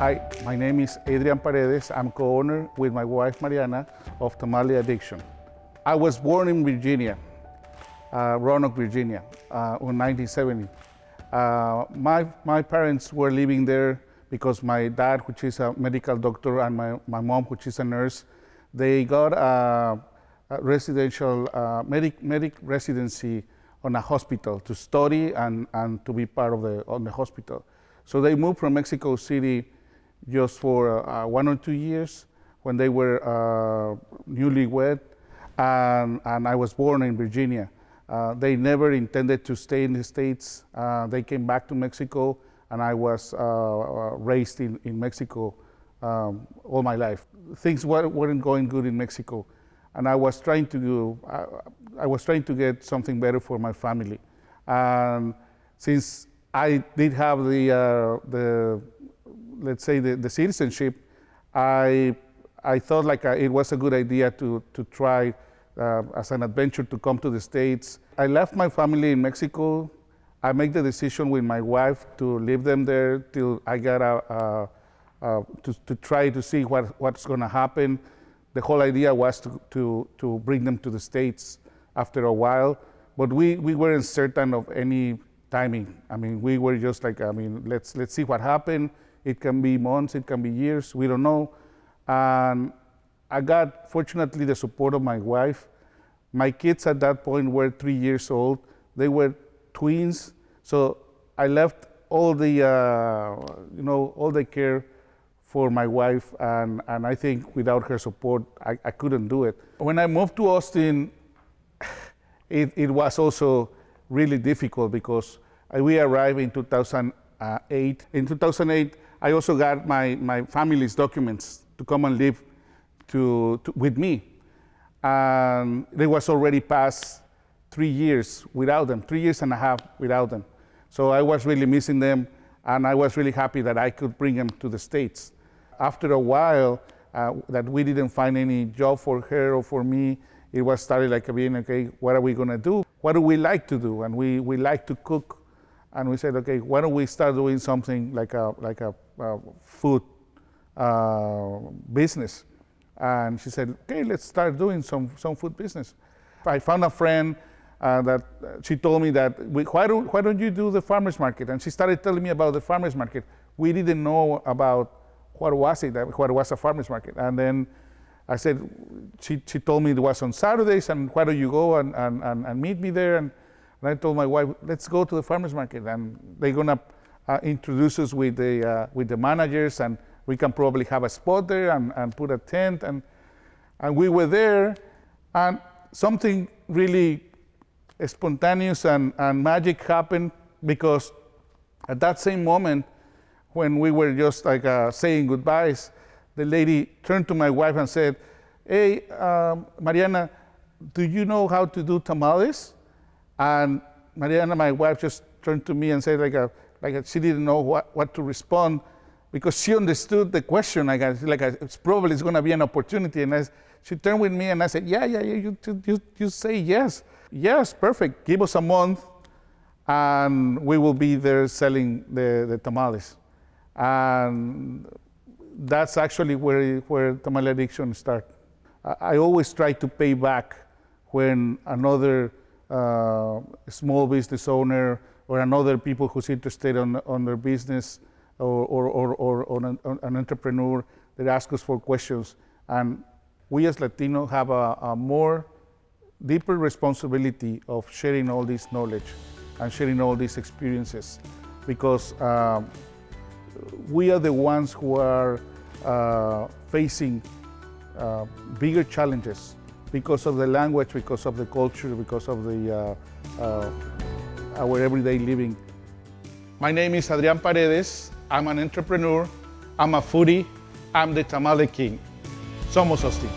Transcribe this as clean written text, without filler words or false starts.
Hi, my name is Adrian Paredes. I'm co-owner with my wife Mariana of Tamale Addiction. I was born in Virginia, Roanoke, Virginia, in 1970. My parents were living there because my dad, which is a medical doctor, and my mom, which is a nurse, they got a residential medic residency on a hospital to study and to be part of the hospital. So they moved from Mexico City just for 1 or 2 years when they were newlywed, and I was born in Virginia. They never intended to stay in the States. They came back to Mexico, and I was raised in Mexico all my life. Things weren't going good in Mexico, and I was trying to get something better for my family. And since I did have the let's say the citizenship, I thought like it was a good idea to try as an adventure to come to the States. I left my family in Mexico. I made the decision with my wife to leave them there till I got to try to see what's going to happen. The whole idea was to bring them to the States after a while, but we weren't certain of any timing. I mean, we were just like, let's see what happened. It can be months, it can be years, we don't know. And I got, fortunately, the support of my wife. My kids at that point were 3 years old. They were twins, so I left all the, all the care for my wife, and I think without her support, I couldn't do it. When I moved to Austin, it was also really difficult because we arrived in 2008. In 2008, I also got my family's documents to come and live with me. And it was already past 3 years without them, 3 years and a half without them. So I was really missing them, and I was really happy that I could bring them to the States. After a while, that we didn't find any job for her or for me, it was started like being, okay, what are we gonna do? What do we like to do? And we like to cook. And we said, okay, why don't we start doing something like a food business? And she said, okay, let's start doing some food business. I found a friend that she told me that, why don't you do the farmer's market? And she started telling me about the farmer's market. We didn't know about what was a farmer's market. And then I said, she told me it was on Saturdays, and why don't you go and meet me there? And I told my wife, let's go to the farmer's market, and they're gonna introduce us with the managers, and we can probably have a spot there and put a tent. And we were there, and something really spontaneous and magic happened, because at that same moment, when we were just like saying goodbyes, the lady turned to my wife and said, hey, Mariana, do you know how to do tamales? And Mariana, my wife, just turned to me and said like she didn't know what to respond, because she understood the question. It's probably going to be an opportunity. And she turned with me and I said, yeah, you say yes. Yes, perfect. Give us a month and we will be there selling the tamales. And that's actually where Tamale Addiction started. I always try to pay back when another small business owner or another people who's interested on their business or an entrepreneur that ask us for questions. And we as Latinos have a more deeper responsibility of sharing all this knowledge and sharing all these experiences, because we are the ones who are facing bigger challenges because of the language, because of the culture, because of our everyday living. My name is Adrian Paredes. I'm an entrepreneur. I'm a foodie. I'm the Tamale King. Somos Austin.